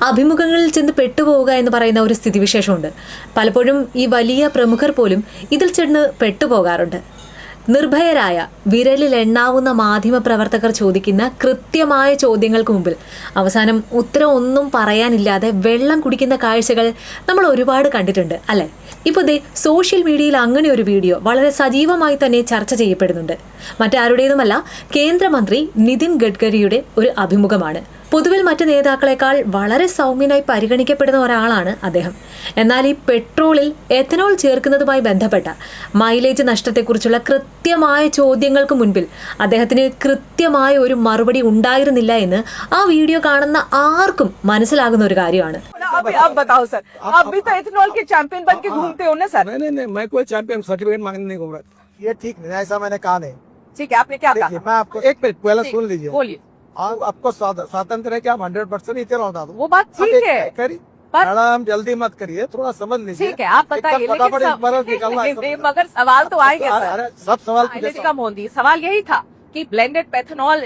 അഭിമുഖങ്ങളിൽ ചെന്ന് പെട്ടുപോവുക എന്ന് പറയുന്ന ഒരു സ്ഥിതിവിശേഷമുണ്ട്. പലപ്പോഴും ഈ വലിയ പ്രമുഖർ പോലും ഇതിൽ ചെന്ന് പെട്ടുപോകാറുണ്ട്. നിർഭയരായ വിരലിലെണ്ണാവുന്ന മാധ്യമപ്രവർത്തകർ ചോദിക്കുന്ന കൃത്യമായ ചോദ്യങ്ങൾക്ക് മുമ്പിൽ അവസാനം ഉത്തരം ഒന്നും പറയാനില്ലാതെ വെള്ളം കുടിക്കുന്ന കാഴ്ചകൾ നമ്മൾ ഒരുപാട് കണ്ടിട്ടുണ്ട് അല്ലേ? ഇപ്പോൾ ദേ സോഷ്യൽ മീഡിയയിൽ അങ്ങനെ ഒരു വീഡിയോ വളരെ സജീവമായി തന്നെ ചർച്ച ചെയ്യപ്പെടുന്നുണ്ട്. മറ്റാരുടേതുമല്ല, കേന്ദ്രമന്ത്രി നിതിൻ ഗഡ്കരിയുടെ ഒരു അഭിമുഖമാണ്. പൊതുവിൽ മറ്റ് നേതാക്കളെക്കാൾ വളരെ സൗമ്യനായി പരിഗണിക്കപ്പെടുന്ന ഒരാളാണ് അദ്ദേഹം. എന്നാൽ ഈ പെട്രോളിൽ എഥനോൾ ചേർക്കുന്നതുമായി ബന്ധപ്പെട്ട മൈലേജ് നഷ്ടത്തെക്കുറിച്ചുള്ള കൃത്യമായ ചോദ്യങ്ങൾക്ക് മുൻപിൽ അദ്ദേഹത്തിന് കൃത്യമായ ഒരു മറുപടി ഉണ്ടായിരുന്നില്ല എന്ന് ആ വീഡിയോ കാണുന്ന ആർക്കും മനസ്സിലാകുന്ന ഒരു കാര്യമാണ്. आप बताओ सर, आप भी तो एथेनॉल के चैंपियन बन के घूमते हो ना सर? नहीं, मैं कोई चैंपियन सर्टिफिकेट मांगने नहीं घूम रहा। ये ठीक नहीं, ऐसा मैंने कहा नहीं। ठीक है, आपने क्या कहा? मैं आपको एक मिनट पहले सुन लीजिए। बोलिए। आपको स्वतंत्र है कि आप 100% इतना उठा दो। वो बात ठीक है, मैडम जल्दी मत करिए, थोड़ा समझ लीजिए। ठीक है, आप बताइए। मगर सवाल तो आएंगे सर। सब सवाल कम होती, सवाल यही था कि ब्लेंडेड पेट्रोल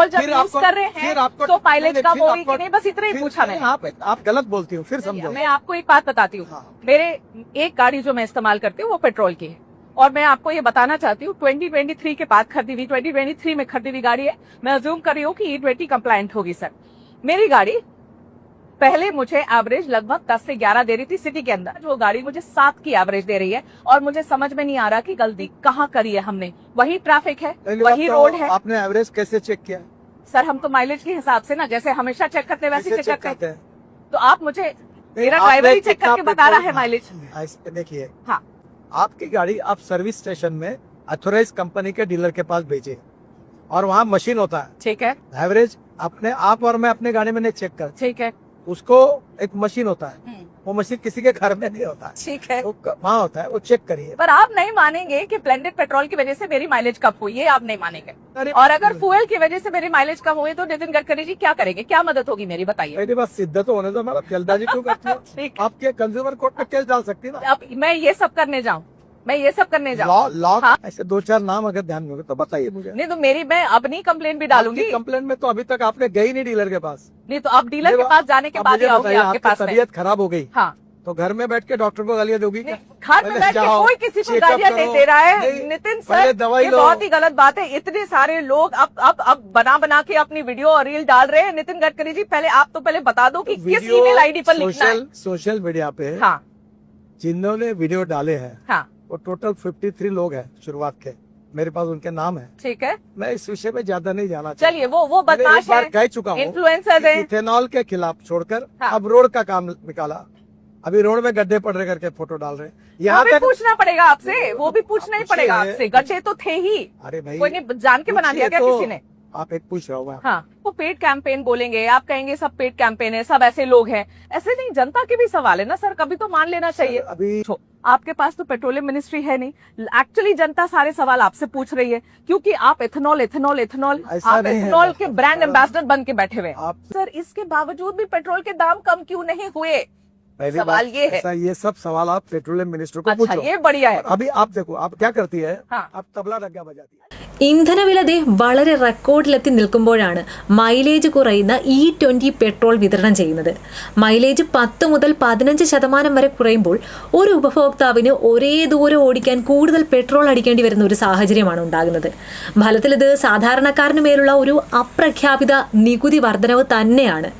जब यूज कर रहे हैं तो माइलेज कम होगी कि नहीं, बस इतना ही पूछा मैंने। आप गलत बोलती हूँ, फिर समझो। मैं आपको एक बात बताती हूँ। मेरे एक गाड़ी जो मैं इस्तेमाल करती हूँ वो पेट्रोल की है, और मैं आपको ये बताना चाहती हूँ 2023 के बाद खरीदी हुई, 2023 में खरीदी हुई गाड़ी है। मैं अज्यूम कर रही हूँ कि E20 कंप्लायंट होगी सर। मेरी गाड़ी पहले मुझे एवरेज लगभग 10 से 11 दे रही थी सिटी के अंदर, जो गाड़ी मुझे 7 की एवरेज दे रही है, और मुझे समझ में नहीं आ रहा कि गलती कहाँ करी है हमने। वही ट्रैफिक है, वही रोड है। आपने एवरेज कैसे चेक किया? सर हम तो माइलेज के हिसाब से ना, जैसे हमेशा चेक करते हैं वैसे चेक करते हैं। तो आप मुझे, मेरा ड्राइवर ही चेक करके बता रहा है माइलेज। देखिए, हाँ, आपकी गाड़ी आप सर्विस स्टेशन में अथोराइज कंपनी के डीलर के पास भेजे, और वहाँ मशीन होता है। ठीक है, एवरेज अपने आप और मैं अपने गाड़ी में नहीं चेक कर। ठीक है, उसको एक मशीन होता है, वो मशीन किसी के घर में नहीं होता है। ठीक है, वो वहाँ होता है, वो चेक करिए। पर आप नहीं मानेंगे कि ब्लेंडेड पेट्रोल की वजह से मेरी माइलेज कम हुई, ये आप नहीं मानेंगे। और अगर फ्यूल की वजह से मेरी माइलेज कम हुई तो नितिन गडकरी जी क्या करेंगे, क्या मदद होगी मेरी, बताइए। मेरी बात सिद्ध तो होने दो, मैं जल्दबाजी क्यों करती हूँ? आपके कंज्यूमर कोर्ट में केस डाल सकती है ना। अब मैं ये सब करने जाऊँ, लॉ ऐसे 2-4 नाम अगर ध्यान में हो तो बताइए मुझे। नहीं तो मैं अपनी कंप्लेन भी डालूंगी। कंप्लेन में तो अभी तक आपने गई नहीं डीलर के पास। नहीं तो अब डीलर के पास जाने के बाद आऊंगी आपके पास। तबीयत खराब हो गई, हाँ, तो घर में बैठ के डॉक्टर को गालियाँ दोगी क्या? घर में बैठ के कोई किसी को गालियाँ नहीं दे रहा है नितिन सर, ये बहुत ही गलत बात है। इतने सारे लोग अब बना के अपनी वीडियो और रील डाल रहे हैं। नितिन गडकरी जी पहले आप तो पहले बता दो कि किस ईमेल आईडी पर लिखना है। सोशल मीडिया पे हाँ, जिन्होंने वीडियो डाले हैं, हाँ, वो टोटल 53 लोग हैं शुरुआत के, मेरे पास उनके नाम है। ठीक है, मैं इस विषय पे ज्यादा नहीं जाना। चलिए, वो बदमाश है, कह चुका हूँ, इन्फ्लुएंसर है। इथेनॉल के खिलाफ छोड़कर हाँ, अब रोड का काम निकाला। अभी रोड में गड्ढे पड़ रहे करके फोटो डाल रहे हैं। यहाँ तक पूछना पड़ेगा आपसे, वो भी पूछना ही पड़ेगा आपसे। गड्ढे तो थे ही। अरे भाई, कोई ने जान के बना दिया क्या किसी ने? आप एक पूछ रहा हूँ। हाँ, वो पेड कैंपेन बोलेंगे, आप कहेंगे सब पेड कैंपेन है, सब ऐसे लोग हैं। ऐसे नहीं, जनता के भी सवाल है ना सर, कभी तो मान लेना चाहिए। अभी आपके पास तो पेट्रोलियम मिनिस्ट्री है नहीं, एक्चुअली जनता सारे सवाल आपसे पूछ रही है, क्योंकि आप एथेनॉल के ब्रांड एम्बेसडर बन के बैठे हुए। सर इसके बावजूद भी पेट्रोल के दाम कम क्यों नहीं हुए? सवाल ये है। ये सब सवाल आप पेट्रोलियम मिनिस्टर को पूछो। ये बढ़िया है। अभी आप देखो, आप क्या करती है? हाँ, आप तबला रग्गा बजाती है। ഇന്ധനവില വളരെ റെക്കോർഡിലെത്തി നിൽക്കുമ്പോഴാണ് മൈലേജ് കുറയുന്ന E20 പെട്രോൾ വിതരണം ചെയ്യുന്നത്. മൈലേജ് 10 മുതൽ 15% വരെ കുറയുമ്പോൾ ഒരു ഉപഭോക്താവിന് ഒരേ ദൂരം ഓടിക്കാൻ കൂടുതൽ പെട്രോൾ അടിക്കേണ്ടി വരുന്ന ഒരു സാഹചര്യമാണ് ഉണ്ടാകുന്നത്. ഫലത്തിൽ ഇത് സാധാരണക്കാരന് മേലുള്ള ഒരു അപ്രഖ്യാപിത നികുതി വർധനവ് തന്നെയാണ്.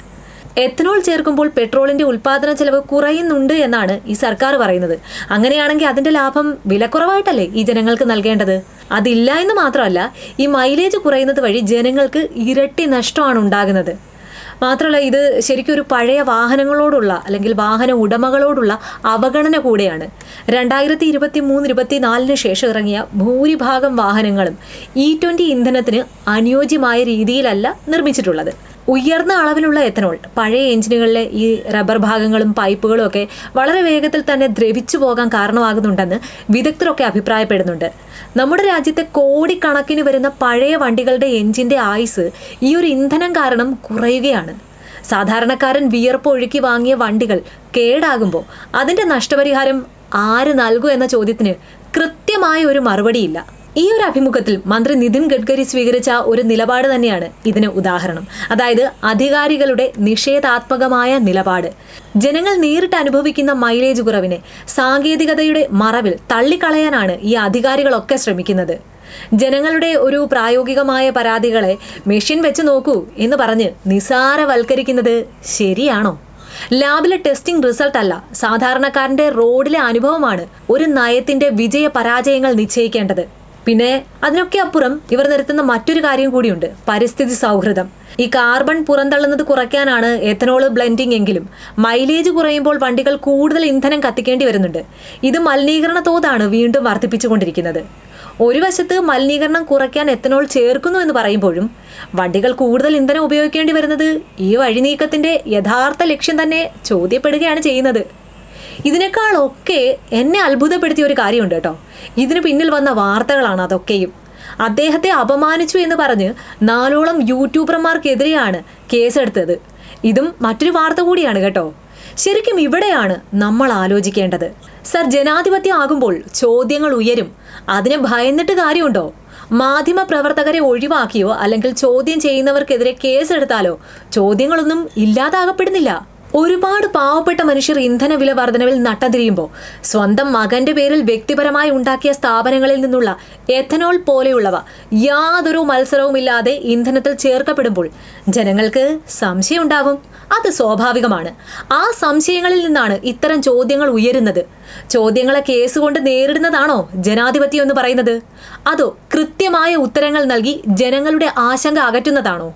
എഥനോൾ ചേർക്കുമ്പോൾ പെട്രോളിന്റെ ഉൽപാദന ചെലവ് കുറയുന്നുണ്ട് എന്നാണ് ഈ സർക്കാർ പറയുന്നത്. അങ്ങനെയാണെങ്കിൽ അതിന്റെ ലാഭം വിലക്കുറവായിട്ടല്ലേ ഈ ജനങ്ങൾക്ക് നൽകേണ്ടത്? അതില്ല എന്ന് മാത്രമല്ല, ഈ മൈലേജ് കുറയുന്നത് വഴി ജനങ്ങൾക്ക് ഇരട്ടി നഷ്ടമാണ് ഉണ്ടാകുന്നത്. മാത്രമല്ല, ഇത് ശരിക്കും ഒരു പഴയ വാഹനങ്ങളോടുള്ള അല്ലെങ്കിൽ വാഹന ഉടമകളോടുള്ള അവഗണന കൂടെയാണ്. 2023-24 ശേഷം ഇറങ്ങിയ ഭൂരിഭാഗം വാഹനങ്ങളും E20 ഇന്ധനത്തിന് അനുയോജ്യമായ രീതിയിലല്ല നിർമ്മിച്ചിട്ടുള്ളത്. ഉയർന്ന അളവിലുള്ള എഥനോൾ പഴയ എഞ്ചിനുകളിലെ ഈ റബ്ബർ ഭാഗങ്ങളും പൈപ്പുകളും ഒക്കെ വളരെ വേഗത്തിൽ തന്നെ ദ്രവിച്ചു പോകാൻ കാരണമാകുന്നുണ്ടെന്ന് വിദഗ്ധരൊക്കെ അഭിപ്രായപ്പെടുന്നുണ്ട്. നമ്മുടെ രാജ്യത്തെ കോടിക്കണക്കിന് വരുന്ന പഴയ വണ്ടികളുടെ എഞ്ചിന്റെ ആയുസ് ഈ ഒരു ഇന്ധനം കാരണം കുറയുകയാണ്. സാധാരണക്കാരൻ വിയർപ്പൊഴുക്കി വാങ്ങിയ വണ്ടികൾ കേടാകുമ്പോൾ അതിന്റെ നഷ്ടപരിഹാരം ആര് നൽകൂ എന്ന ചോദ്യത്തിന് കൃത്യമായ ഒരു മറുപടിയില്ല. ഈ ഒരു അഭിമുഖത്തിൽ മന്ത്രി നിതിൻ ഗഡ്കരി സ്വീകരിച്ച ഒരു നിലപാട് തന്നെയാണ് ഇതിന് ഉദാഹരണം. അതായത് അധികാരികളുടെ നിഷേധാത്മകമായ നിലപാട്. ജനങ്ങൾ നേരിട്ട് അനുഭവിക്കുന്ന മൈലേജ് കുറവിനെ സാങ്കേതികതയുടെ മറവിൽ തള്ളിക്കളയാനാണ് ഈ അധികാരികളൊക്കെ ശ്രമിക്കുന്നത്. ജനങ്ങളുടെ ഒരു പ്രായോഗികമായ പരാതികളെ മെഷീൻ വെച്ച് നോക്കൂ എന്ന് പറഞ്ഞ് നിസാരവൽക്കരിക്കുന്നത് ശരിയാണോ? ലാബിലെ ടെസ്റ്റിംഗ് റിസൾട്ട് അല്ല, സാധാരണക്കാരന്റെ റോഡിലെ അനുഭവമാണ് ഒരു നയത്തിന്റെ വിജയ പരാജയങ്ങൾ നിശ്ചയിക്കേണ്ടത്. പിന്നെ അതിനൊക്കെ അപ്പുറം ഇവർ നിരത്തുന്ന മറ്റൊരു കാര്യം കൂടിയുണ്ട്, പരിസ്ഥിതി സൗഹൃദം. ഈ കാർബൺ പുറന്തള്ളുന്നത് കുറയ്ക്കാനാണ് എത്തനോൾ ബ്ലെൻഡിംഗ് എങ്കിലും മൈലേജ് കുറയുമ്പോൾ വണ്ടികൾ കൂടുതൽ ഇന്ധനം കത്തിക്കേണ്ടി വരുന്നുണ്ട്. ഇത് മലിനീകരണ തോതാണ് വീണ്ടും വർദ്ധിപ്പിച്ചുകൊണ്ടിരിക്കുന്നത്. ഒരു വശത്ത് മലിനീകരണം കുറയ്ക്കാൻ എത്തനോൾ ചേർക്കുന്നു എന്ന് പറയുമ്പോഴും വണ്ടികൾ കൂടുതൽ ഇന്ധനം ഉപയോഗിക്കേണ്ടി വരുന്നത് ഈ വഴിനീക്കത്തിന്റെ യഥാർത്ഥ ലക്ഷ്യം തന്നെ ചോദ്യപ്പെടുകയാണ് ചെയ്യുന്നത്. ഇതിനേക്കാളൊക്കെ എന്നെ അത്ഭുതപ്പെടുത്തിയ ഒരു കാര്യമുണ്ട് കേട്ടോ. ഇതിന് പിന്നിൽ വന്ന വാർത്തകളാണ് അതൊക്കെയും. അദ്ദേഹത്തെ അപമാനിച്ചു എന്ന് പറഞ്ഞ് 4ഓളം യൂട്യൂബർമാർക്കെതിരെയാണ് കേസെടുത്തത്. ഇതും മറ്റൊരു വാർത്ത കൂടിയാണ് കേട്ടോ. ശരിക്കും ഇവിടെയാണ് നമ്മൾ ആലോചിക്കേണ്ടത്. സർ, ജനാധിപത്യം ആകുമ്പോൾ ചോദ്യങ്ങൾ ഉയരും. അതിനെ ഭയന്നിട്ട് കാര്യമുണ്ടോ? മാധ്യമ പ്രവർത്തകരെ ഒഴിവാക്കിയോ അല്ലെങ്കിൽ ചോദ്യം ചെയ്യുന്നവർക്കെതിരെ കേസെടുത്താലോ ചോദ്യങ്ങളൊന്നും ഇല്ലാതാകപ്പെടുന്നില്ല. ഒരുപാട് പാവപ്പെട്ട മനുഷ്യർ ഇന്ധന വില വർധനവിൽ നട്ടതിരിയുമ്പോൾ സ്വന്തം മകന്റെ പേരിൽ വ്യക്തിപരമായി ഉണ്ടാക്കിയ സ്ഥാപനങ്ങളിൽ നിന്നുള്ള എഥനോൾ പോലെയുള്ളവ യാതൊരു മത്സരവുമില്ലാതെ ഇന്ധനത്തിൽ ചേർക്കപ്പെടുമ്പോൾ ജനങ്ങൾക്ക് സംശയം ഉണ്ടാവും. അത് സ്വാഭാവികമാണ്. ആ സംശയങ്ങളിൽ നിന്നാണ് ഇത്തരം ചോദ്യങ്ങൾ ഉയരുന്നത്. ചോദ്യങ്ങളെ കേസുകൊണ്ട് നേരിടുന്നതാണോ ജനാധിപത്യം എന്ന് പറയുന്നത്? അതോ കൃത്യമായ ഉത്തരങ്ങൾ നൽകി ജനങ്ങളുടെ ആശങ്ക അകറ്റുന്നതാണോ?